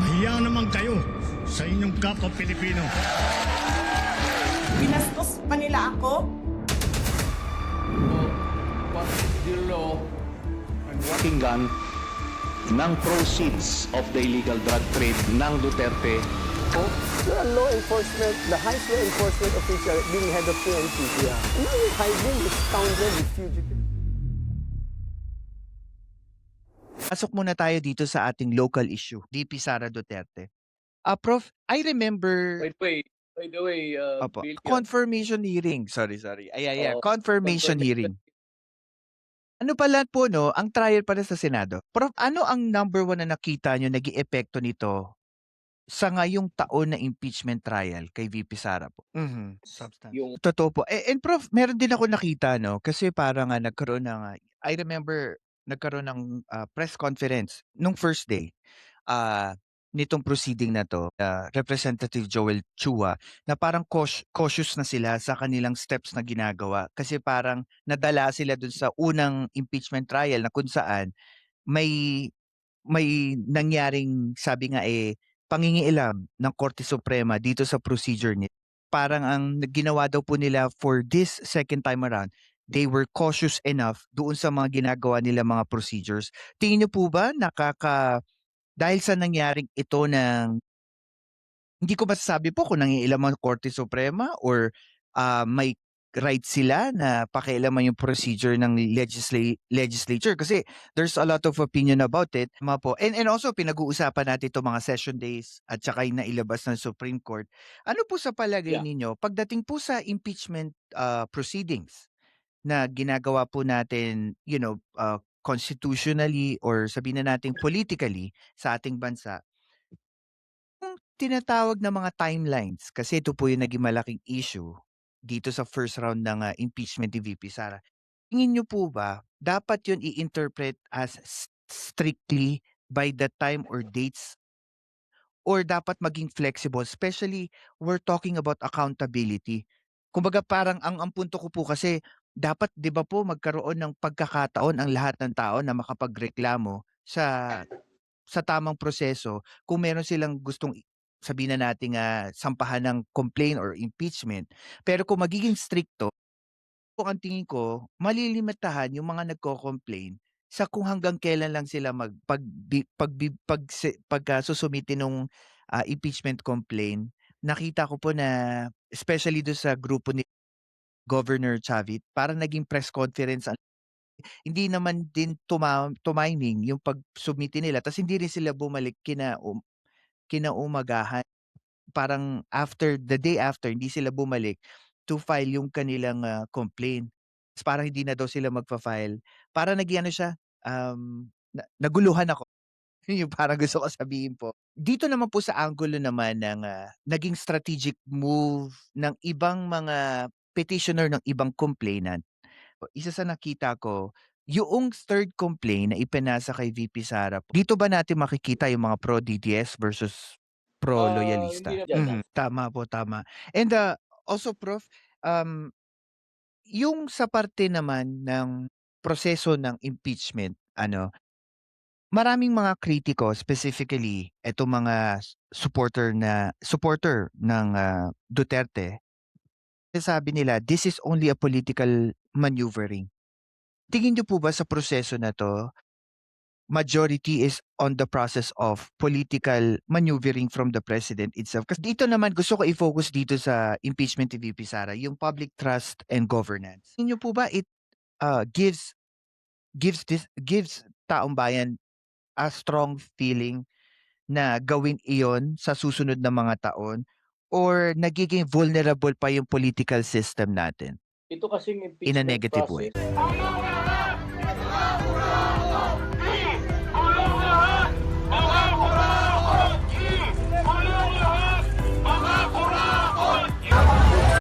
Mahiya naman kayo sa inyong kapwa Pilipino. Binastos pa nila ako. What is the law and what Pakinggan ng proceeds of the illegal drug trade ng Duterte. You're a law enforcement, the highest law enforcement official being head of PNP. Yeah. Now you're hiding this scoundrel, this fugitive. Pasok muna tayo dito sa ating local issue, VP Sara Duterte. Prof, I remember by the way, Opo, Bill, confirmation hearing. Sorry. Oo, Confirmation hearing. Ano pala po, no, ang trial pala sa Senado. Prof, ano ang number one na nakita nyo naging epekto nito sa ngayong taon na impeachment trial kay VP Sara po? Substance. yung Totoo po. And Prof, meron din ako nakita, no, kasi parang nagkaroon ng, I remember, nagkaroon ng press conference nung first day nitong proceeding na to, Representative Joel Chua, na parang cautious na sila sa kanilang steps na ginagawa kasi parang nadala sila dun sa unang impeachment trial na kung saan may nangyaring, sabi nga pangingialam ng Korte Suprema dito sa procedure nila. Parang ang ginawa daw po nila for this second time around, they were cautious enough doon sa mga ginagawa nila mga procedures. Tingin niyo po ba dahil sa nangyaring ito hindi ko masasabi po kung nangialam ang Korte Suprema or may right sila na pakialaman yung procedure ng legislature kasi there's a lot of opinion about it. And also pinag-uusapan natin itong mga session days at saka yung nailabas ng Supreme Court. Ano po sa palagay ninyo pagdating po sa impeachment proceedings na ginagawa po natin, constitutionally or sabihin na natin politically sa ating bansa, yung tinatawag na mga timelines, kasi ito po yung naging malaking issue dito sa first round ng impeachment ni VP Sara. Tingin niyo po ba dapat yun i-interpret as strictly by the time or dates or dapat maging flexible, especially we're talking about accountability? Kumbaga parang ang punto ko po kasi dapat 'di ba po magkaroon ng pagkakataon ang lahat ng tao na makapagreklamo sa tamang proseso kung meron silang gustong sabihin na nating sampahan ng complaint or impeachment. Pero kung magiging stricto, ang tingin ko malilimitahan yung mga nagko-complain sa kung hanggang kailan lang sila pagsusumite nung impeachment complaint. Nakita ko po na especially do sa grupo ni Governor Chavit, para naging press conference hindi naman din tumiming yung pag-submit nila tas hindi rin sila bumalik kinaumagahan. Parang the day after hindi sila bumalik to file yung kanilang complaint. Tas parang hindi na daw sila magfa-file. Para nag-ano siya, naguluhan ako. Yun yung parang gusto ko sabihin po. Dito naman po sa angulo naman ng naging strategic move ng ibang mga petitioner ng ibang complainant. Isa sa nakita ko, yung third complaint na ipinasa kay VP Sara, dito ba natin makikita yung mga pro-DDS versus pro-loyalista? hindi na dyan. Tama po, tama. And also, Prof, yung sa parte naman ng proseso ng impeachment, maraming mga kritiko, specifically etong mga supporter ng Duterte, sabi nila, this is only a political maneuvering. Tingin niyo po ba sa proseso na to, majority is on the process of political maneuvering from the president itself? Kasi dito naman gusto ko i-focus dito sa impeachment ni VP Sara, yung public trust and governance. Tingin niyo po ba it gives taong bayan a strong feeling na gawin iyon sa susunod na mga taon or nagiging vulnerable pa yung political system natin Ito kasing in a impeachment negative way? process.